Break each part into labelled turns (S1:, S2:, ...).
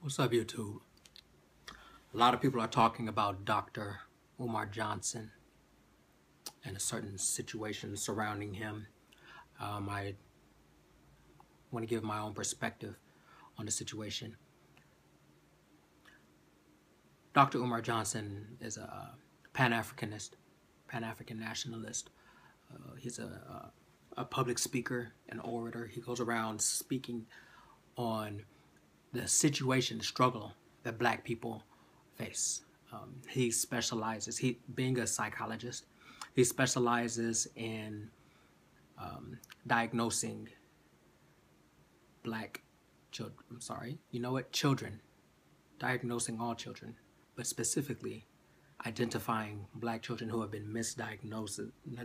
S1: What's up, YouTube? A lot of people are talking about Dr. Umar Johnson and a certain situation surrounding him. I want to give my own perspective on the situation. Dr. Umar Johnson is a Pan-Africanist, Pan-African nationalist. He's a public speaker, an orator. He goes around speaking on the situation, the struggle that Black people face. He specializes, being a psychologist, he specializes in diagnosing Black children, children, diagnosing all children, but specifically identifying Black children who have been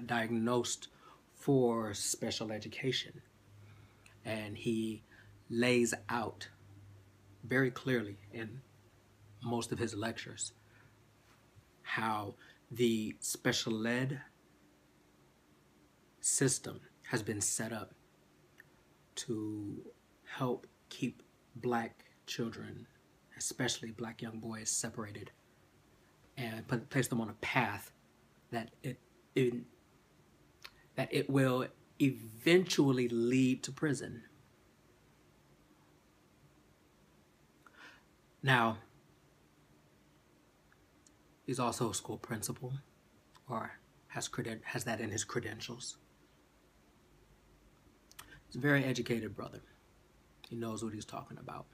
S1: diagnosed for special education. And he lays out very clearly in most of his lectures how the special ed system has been set up to help keep Black children, especially Black young boys, separated and place them on a path that it will eventually lead to prison. Now, he's also a school principal, or has that in his credentials. He's a very educated brother. He knows what he's talking about.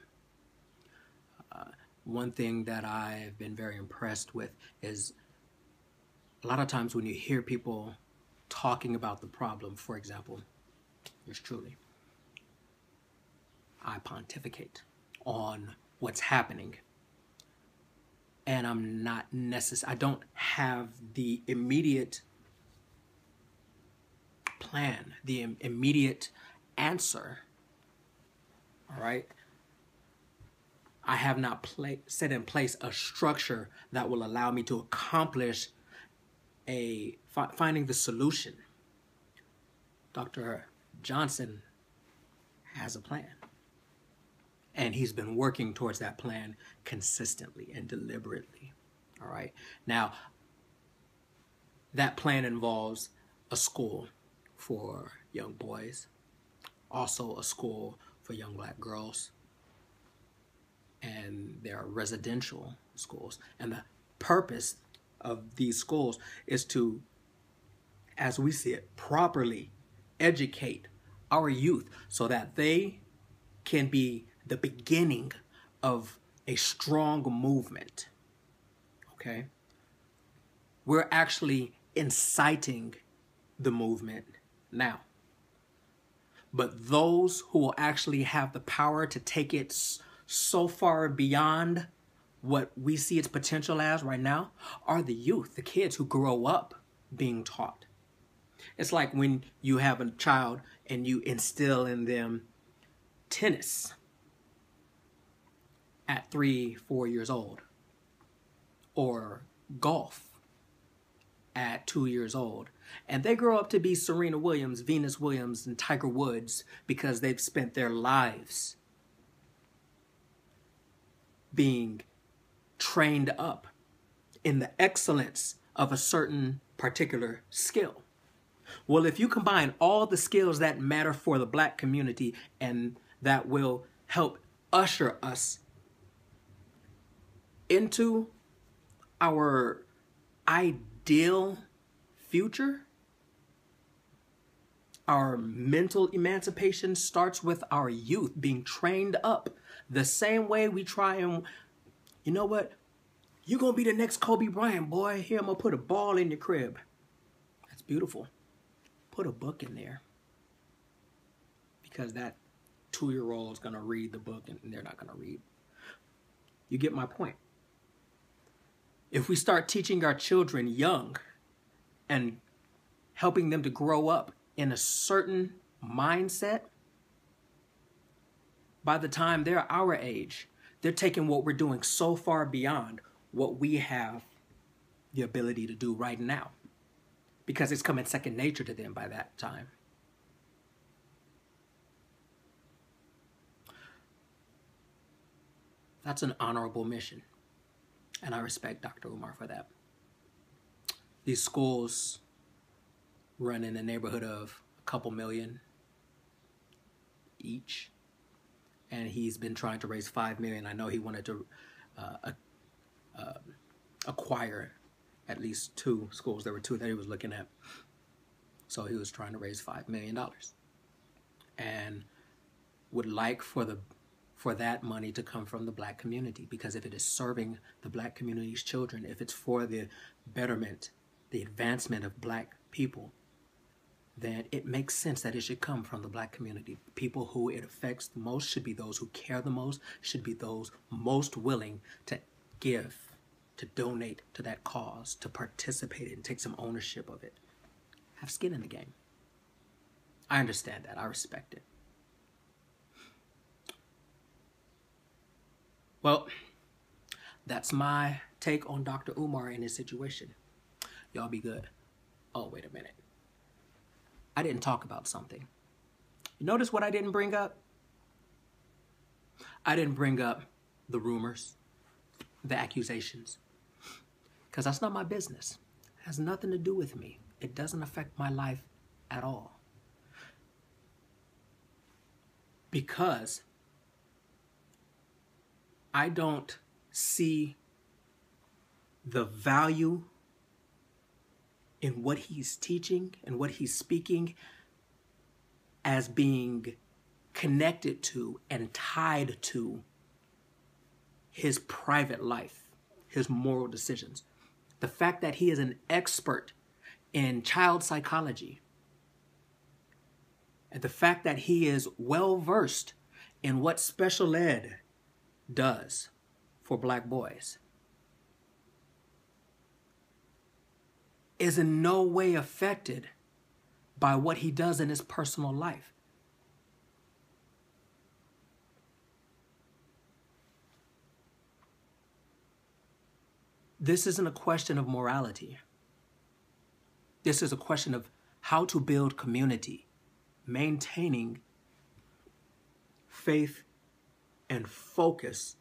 S1: One thing that I've been very impressed with is a lot of times when you hear people talking about the problem, for example, yours truly, I pontificate on what's happening, and I don't have the immediate plan, the immediate answer. All right, I have not set in place a structure that will allow me to accomplish finding the solution. Dr. Johnson has a plan. And he's been working towards that plan consistently and deliberately. All right. Now, that plan involves a school for young boys, also a school for young Black girls, and there are residential schools. And the purpose of these schools is to, as we see it, properly educate our youth so that they can be the beginning of a strong movement. Okay? We're actually inciting the movement now. But those who will actually have the power to take it so far beyond what we see its potential as right now are the youth, the kids who grow up being taught. It's like when you have a child and you instill in them tennis at 3-4 years old, or golf at 2 years old, and they grow up to be Serena Williams, Venus Williams, and Tiger Woods because they've spent their lives being trained up in the excellence of a certain particular skill. Well, if you combine all the skills that matter for the Black community and that will help usher us into our ideal future, our mental emancipation starts with our youth being trained up the same way we try and, you know what, you're going to be the next Kobe Bryant, boy. Here, I'm going to put a ball in your crib. That's beautiful. Put a book in there. Because that 2-year-old is going to read the book and they're not going to read. You get my point. If we start teaching our children young and helping them to grow up in a certain mindset, by the time they're our age, they're taking what we're doing so far beyond what we have the ability to do right now, because it's coming second nature to them by that time. That's an honorable mission. And I respect Dr. Umar for that. These schools run in the neighborhood of a couple million each. And he's been trying to raise $5 million. I know he wanted to acquire at least 2 schools. There were 2 that he was looking at. So he was trying to raise $5 million. And would like for that money to come from the black community, because if it is serving the black community's children, if it's for the betterment, the advancement of black people, then it makes sense that it should come from the black community. People who it affects the most should be those who care the most, should be those most willing to give, to donate to that cause, to participate and take some ownership of it. Have skin in the game. I understand that. I respect it. Well, that's my take on Dr. Umar and his situation. Y'all be good. Oh, wait a minute. I didn't talk about something. You notice what I didn't bring up? I didn't bring up the rumors, the accusations, because that's not my business. It has nothing to do with me. It doesn't affect my life at all. Because I don't see the value in what he's teaching and what he's speaking as being connected to and tied to his private life, his moral decisions. The fact that he is an expert in child psychology, and the fact that he is well versed in what special ed does for black boys, is in no way affected by what he does in his personal life. This isn't a question of morality. This is a question of how to build community, maintaining faith and focus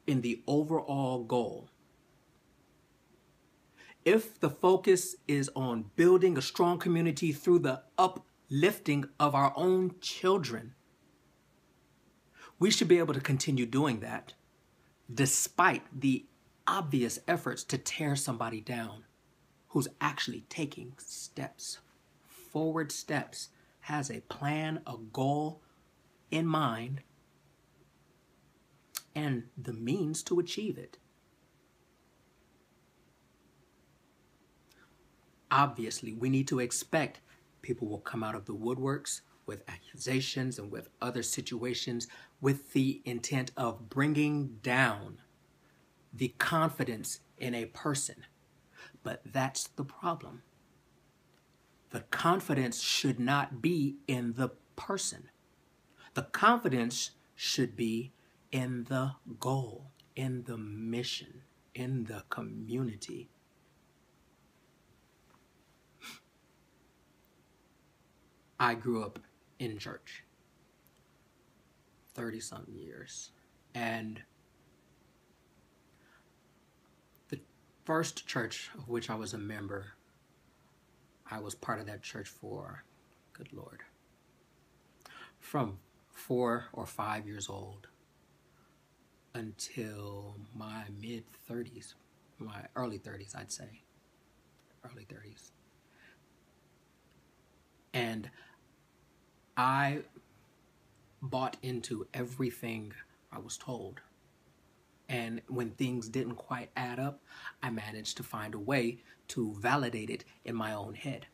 S1: in the overall goal. If the focus is on building a strong community through the uplifting of our own children, we should be able to continue doing that despite the obvious efforts to tear somebody down who's actually taking steps, forward steps, has a plan, a goal in mind, and the means to achieve it. Obviously, we need to expect people will come out of the woodworks with accusations and with other situations with the intent of bringing down the confidence in a person. But that's the problem. The confidence should not be in the person. The confidence should be in the goal, in the mission, in the community. I grew up in church, 30-something years, and the first church of which I was a member, I was part of that church for, good Lord, from 4 or 5 years old until my mid-30s, my early 30s, I'd say, early 30s. And I bought into everything I was told. And when things didn't quite add up, I managed to find a way to validate it in my own head.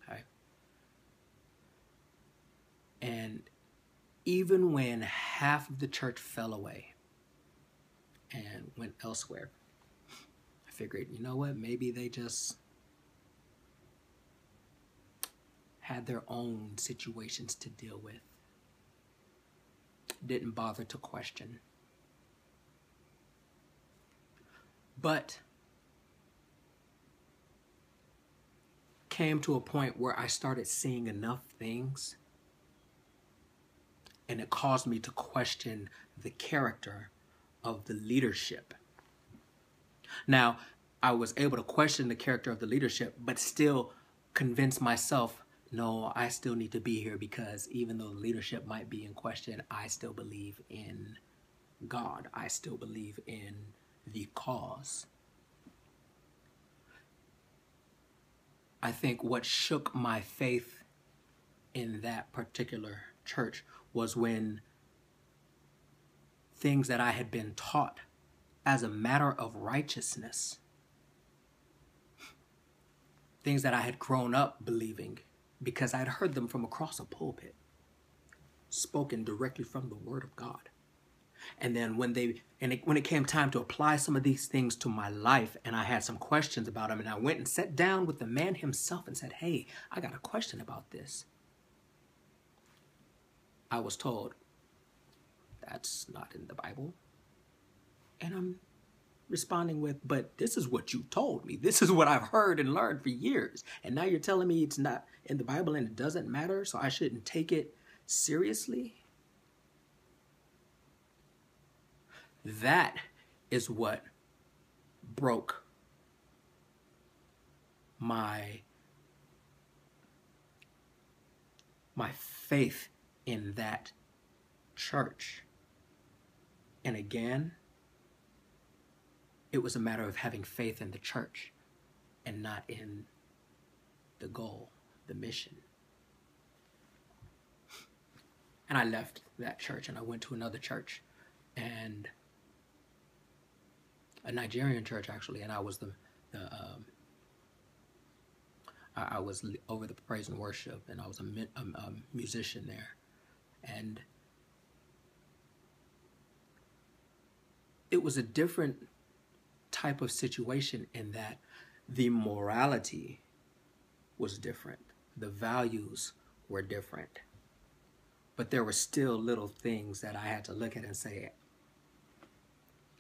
S1: Okay? And even when half of the church fell away and went elsewhere, I figured, you know what, maybe they just had their own situations to deal with. Didn't bother to question. But came to a point where I started seeing enough things, and it caused me to question the character of the leadership. Now, I was able to question the character of the leadership, but still convince myself, no, I still need to be here, because even though the leadership might be in question, I still believe in God. I still believe in the cause. I think what shook my faith in that particular church was when things that I had been taught as a matter of righteousness, things that I had grown up believing because I'd heard them from across a pulpit, spoken directly from the Word of God. And then when it came time to apply some of these things to my life, and I had some questions about them, and I went and sat down with the man himself and said, hey, I got a question about this. I was told, that's not in the Bible. And I'm responding with, but this is what you told me. This is what I've heard and learned for years. And now you're telling me it's not in the Bible and it doesn't matter, so I shouldn't take it seriously? That is what broke my faith in that church. And again, it was a matter of having faith in the church and not in the goal, the mission. And I left that church and I went to another church, and a Nigerian church actually, and I was I was over the praise and worship, and I was a musician there, and it was a different type of situation in that the morality was different, the values were different, but there were still little things that I had to look at and say,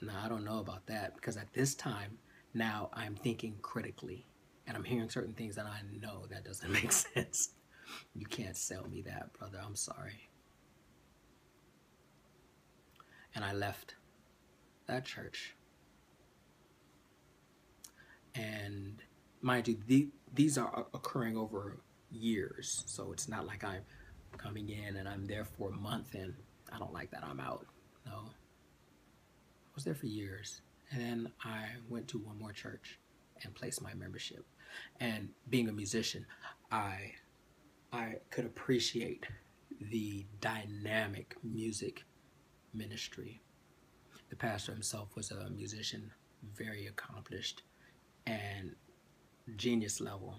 S1: no, I don't know about that, because at this time, now I'm thinking critically, and I'm hearing certain things that I know that doesn't make sense. You can't sell me that, brother. I'm sorry. And I left that church. And mind you, these are occurring over years, so it's not like I'm coming in and I'm there for a month and I don't like that, I'm out. No. I was there for years. And then I went to one more church and placed my membership. And being a musician, I could appreciate the dynamic music ministry. The pastor himself was a musician, very accomplished, and genius level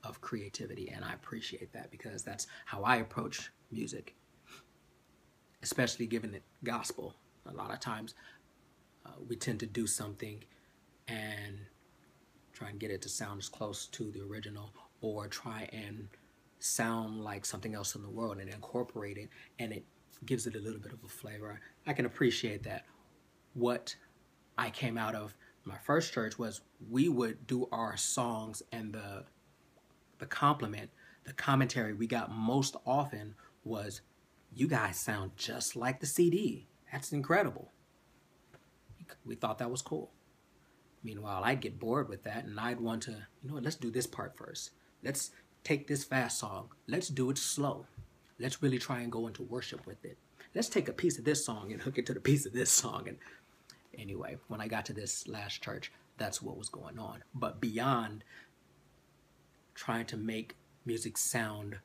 S1: of creativity, and I appreciate that because that's how I approach music, especially given the gospel. A lot of times we tend to do something and try and get it to sound as close to the original, or try and sound like something else in the world and incorporate it, and it gives it a little bit of a flavor. I can appreciate that. What I came out of my first church was we would do our songs, and the compliment, the commentary we got most often was, you guys sound just like the CD. That's incredible. We thought that was cool. Meanwhile, I'd get bored with that, and I'd want to, you know what, let's do this part first. Let's take this fast song. Let's do it slow. Let's really try and go into worship with it. Let's take a piece of this song and hook it to the piece of this song. And anyway, when I got to this last church, that's what was going on. But beyond trying to make music sound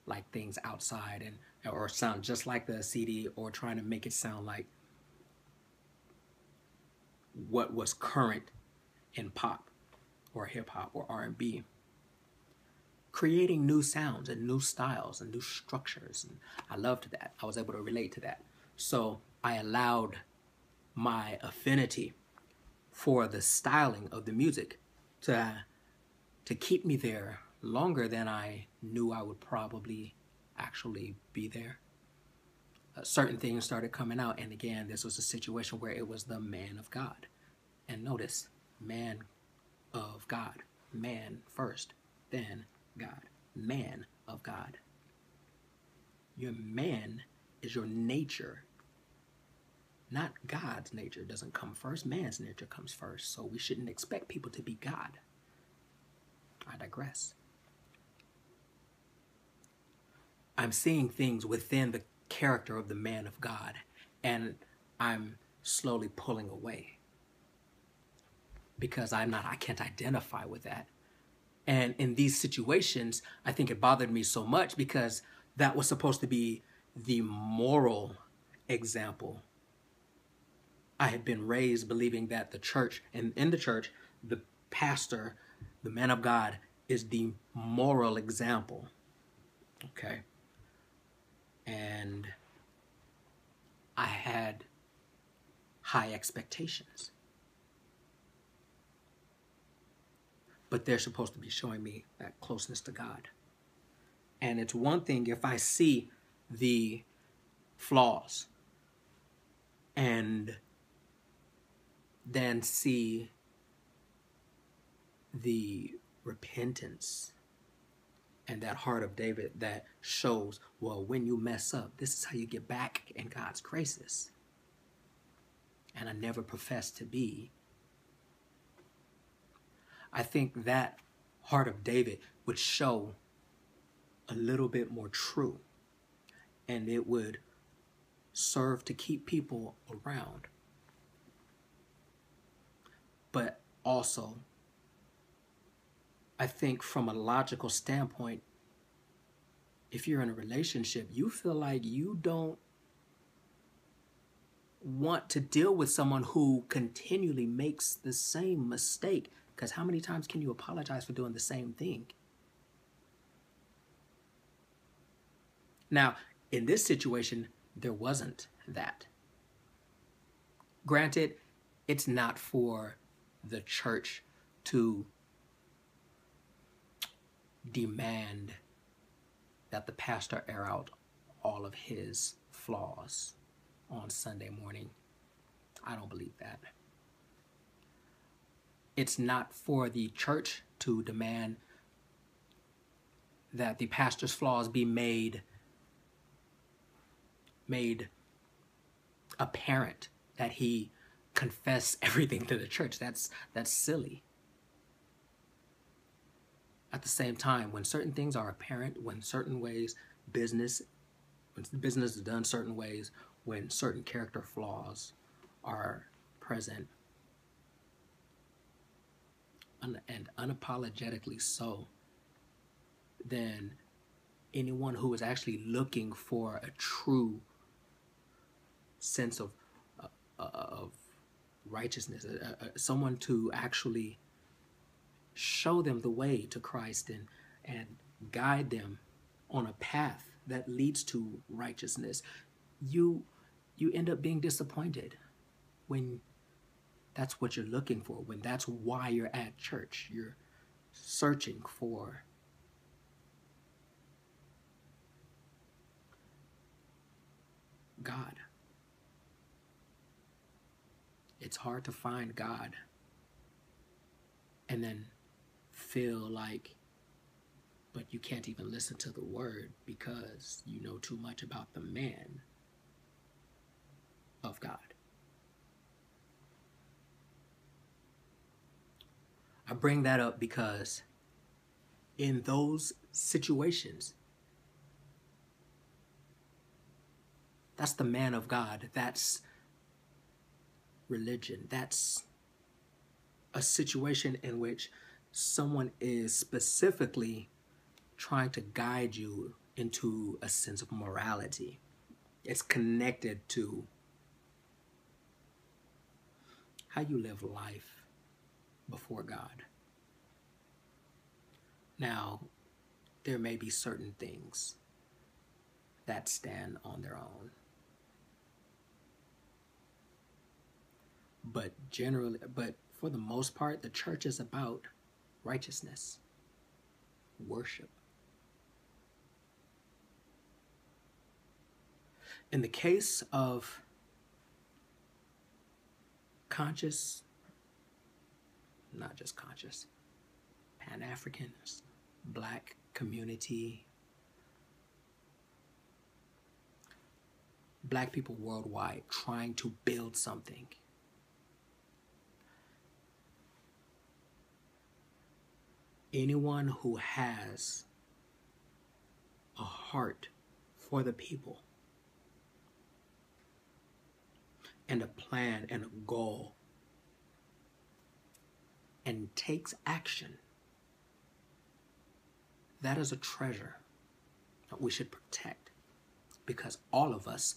S1: like things outside, and or sound just like the CD, or trying to make it sound like what was current in pop or hip hop or R&B, creating new sounds and new styles and new structures, and I loved that. I was able to relate to that. So I allowed my affinity for the styling of the music to keep me there longer than I knew I would probably actually be there. Certain things started coming out, and again, this was a situation where it was the man of God. And notice, man of God. Man first, then God. Man of God. Your man is your nature. Not God's nature doesn't come first. Man's nature comes first. So we shouldn't expect people to be God. I digress. I'm seeing things within the character of the man of God, and I'm slowly pulling away because I can't identify with that. And in these situations, I think it bothered me so much because that was supposed to be the moral example. I had been raised believing that the church, and in the church, the pastor, the man of God, is the moral example. Okay? And I had high expectations. But they're supposed to be showing me that closeness to God. And it's one thing if I see the flaws and then see the repentance and that heart of David that shows, well, when you mess up, this is how you get back in God's graces. And I never professed to be. I think that heart of David would show a little bit more true, and it would serve to keep people around. But also, I think from a logical standpoint, if you're in a relationship, you feel like you don't want to deal with someone who continually makes the same mistake. Because how many times can you apologize for doing the same thing? Now, in this situation, there wasn't that. Granted, it's not for the church to demand that the pastor air out all of his flaws on Sunday morning. I don't believe that. It's not for the church to demand that the pastor's flaws be made apparent, that he confess everything to the church. That's silly. At the same time, when certain things are apparent, when certain ways business is done certain ways, when certain character flaws are present, and unapologetically so, then anyone who is actually looking for a true sense of righteousness, someone to actually show them the way to Christ and guide them on a path that leads to righteousness, you end up being disappointed when that's what you're looking for, when that's why you're at church. You're searching for God. It's hard to find God and then feel like, but you can't even listen to the word because you know too much about the man of God. I bring that up because in those situations, that's the man of God. That's religion. That's a situation in which someone is specifically trying to guide you into a sense of morality. It's connected to how you live life before God. Now, there may be certain things that stand on their own. But for the most part, the church is about righteousness, worship. In the case of conscious, not just conscious, Pan-African, Black community, black people worldwide trying to build something. Anyone who has a heart for the people and a plan and a goal and takes action, that is a treasure that we should protect, because all of us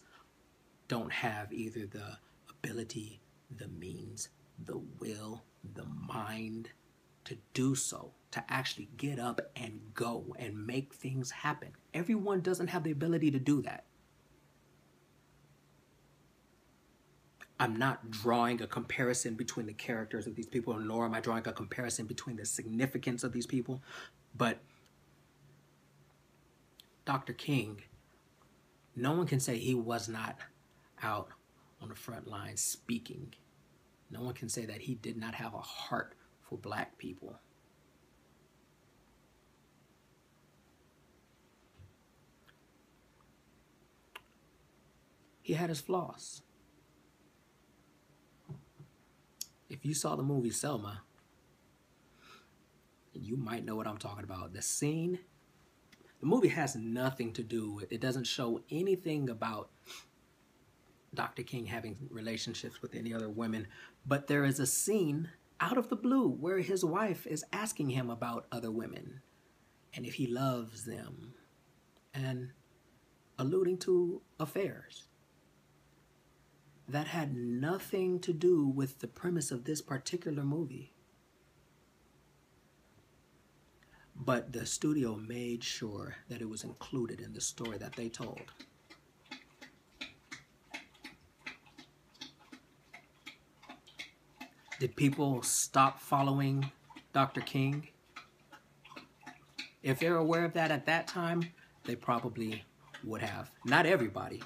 S1: don't have either the ability, the means, the will, the mind to do so, to actually get up and go and make things happen. Everyone doesn't have the ability to do that. I'm not drawing a comparison between the characters of these people, nor am I drawing a comparison between the significance of these people. But Dr. King, no one can say he was not out on the front line speaking. No one can say that he did not have a heart for black people. He had his flaws. If you saw the movie Selma, you might know what I'm talking about. The movie has nothing to do with, it doesn't show anything about Dr. King having relationships with any other women, but there is a scene out of the blue where his wife is asking him about other women and if he loves them and alluding to affairs. That had nothing to do with the premise of this particular movie. But the studio made sure that it was included in the story that they told. Did people stop following Dr. King? If they're aware of that at that time, they probably would have. Not everybody.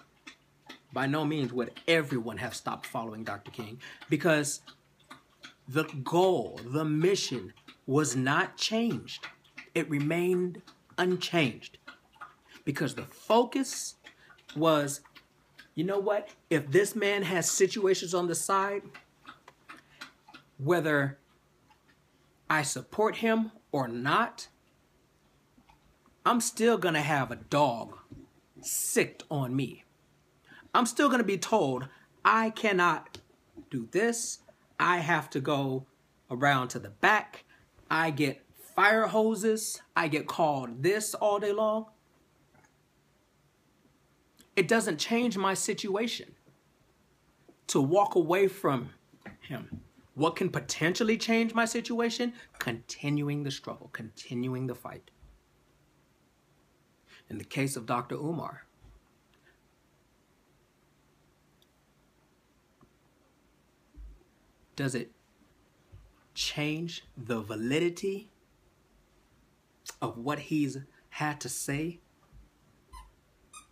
S1: By no means would everyone have stopped following Dr. King, because the goal, the mission was not changed. It remained unchanged, because the focus was, you know what? If this man has situations on the side, whether I support him or not, I'm still going to have a dog sicked on me. I'm still going to be told I cannot do this. I have to go around to the back. I get fire hoses. I get called this all day long. It doesn't change my situation to walk away from him. What can potentially change my situation? Continuing the struggle, continuing the fight. In the case of Dr. Umar, does it change the validity of what he's had to say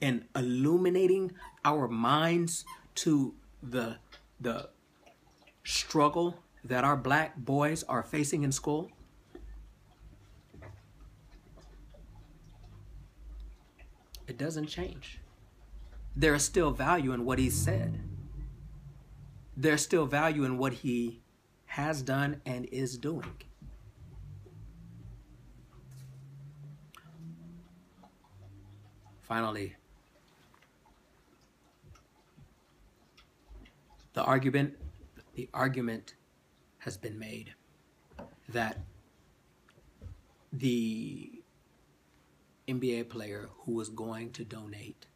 S1: in illuminating our minds to the struggle that our black boys are facing in school? It doesn't change. There is still value in what he said. There's still value in what he has done and is doing. Finally, the argument has been made that the NBA player who was going to donate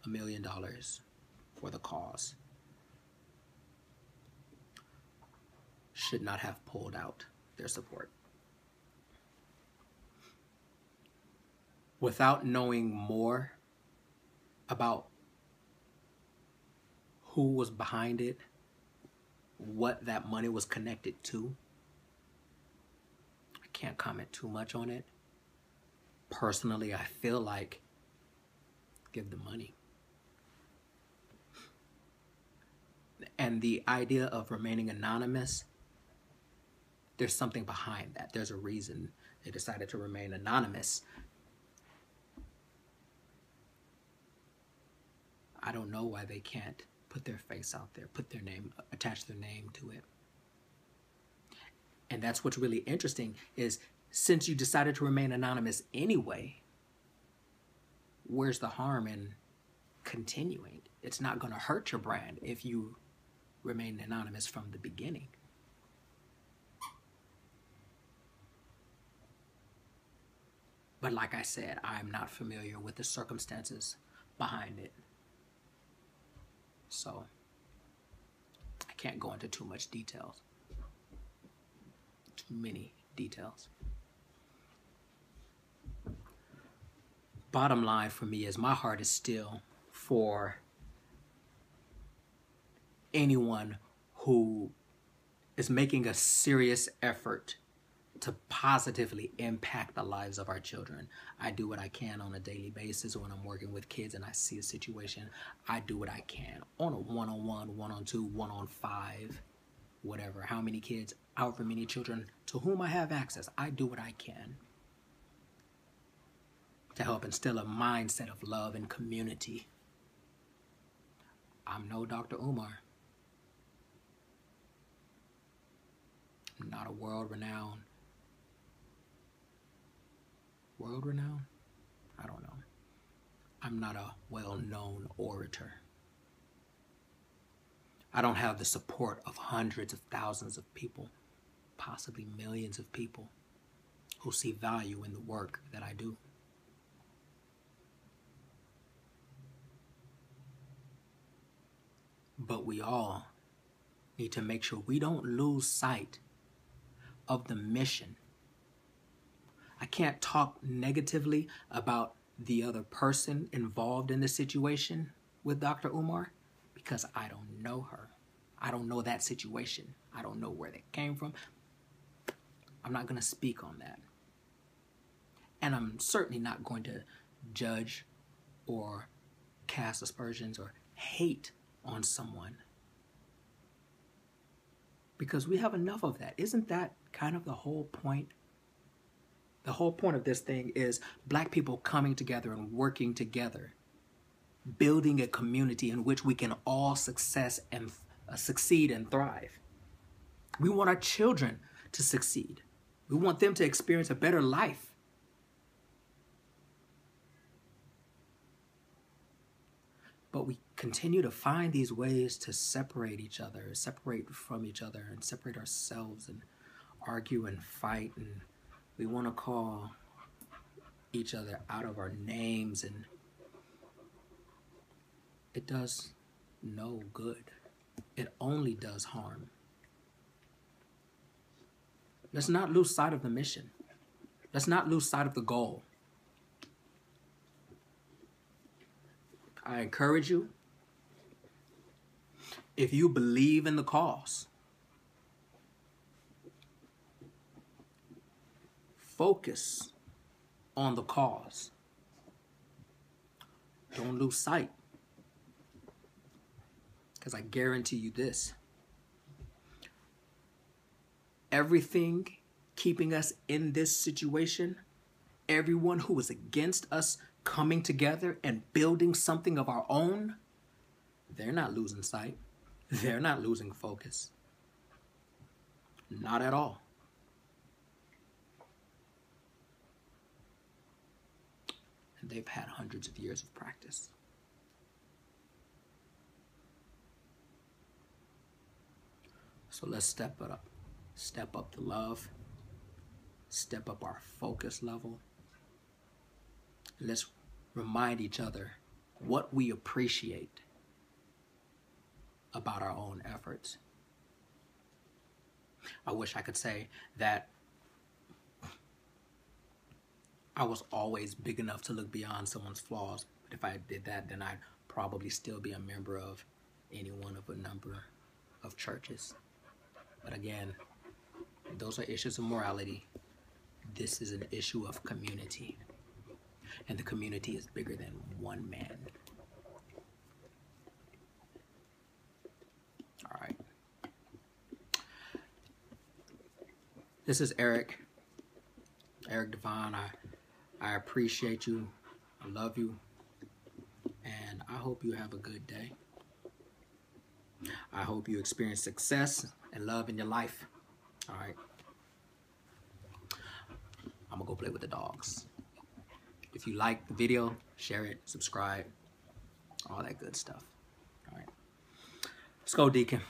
S1: $1 million for the cause should not have pulled out their support. Without knowing more about who was behind it, what that money was connected to, I can't comment too much on it. Personally, I feel like give the money. And the idea of remaining anonymous, there's something behind that. There's a reason they decided to remain anonymous. I don't know why they can't put their face out there, put their name, attach their name to it. And that's what's really interesting is, since you decided to remain anonymous anyway, where's the harm in continuing? It's not going to hurt your brand if you remain anonymous from the beginning. But like I said, I'm not familiar with the circumstances behind it. So I can't go into too much details. Too many details. Bottom line for me is my heart is still for anyone who is making a serious effort to positively impact the lives of our children. I do what I can on a daily basis when I'm working with kids and I see a situation. I do what I can on a one-on-one, one-on-two, one-on-five, whatever, how many kids, however many children to whom I have access. I do what I can to help instill a mindset of love and community. I'm no Dr. Umar. I'm not a world-renowned? I don't know. I'm not a well-known orator. I don't have the support of hundreds of thousands of people, possibly millions of people who see value in the work that I do. But we all need to make sure we don't lose sight of the mission. I can't talk negatively about the other person involved in the situation with Dr. Umar because I don't know her. I don't know that situation. I don't know where they came from. I'm not going to speak on that. And I'm certainly not going to judge or cast aspersions or hate on someone, because we have enough of that. Isn't that kind of the whole point? The whole point of this thing is Black people coming together and working together, building a community in which we can all succeed and thrive. We want our children to succeed. We want them to experience a better life. But we continue to find these ways to separate each other, separate from each other, and separate ourselves, and argue and fight, and we want to call each other out of our names, and it does no good. It only does harm. Let's not lose sight of the mission. Let's not lose sight of the goal. I encourage you, if you believe in the cause, focus on the cause. Don't lose sight. Because I guarantee you this. Everything keeping us in this situation, everyone who is against us coming together and building something of our own, they're not losing sight. They're not losing focus. Not at all. And they've had hundreds of years of practice. So let's step it up. Step up the love. Step up our focus level. Let's remind each other what we appreciate about our own efforts. I wish I could say that I was always big enough to look beyond someone's flaws. But if I did that, then I'd probably still be a member of any one of a number of churches. But again, those are issues of morality. This is an issue of community. And the community is bigger than one man. All right. This is Eric DeVaughnn. I appreciate you. I love you. And I hope hope you have a good day. I hope you experience success and love in your life. All right. I'm going to go play with the dogs. If you like the video, share it, subscribe, all that good stuff. All right. Let's go, Deacon.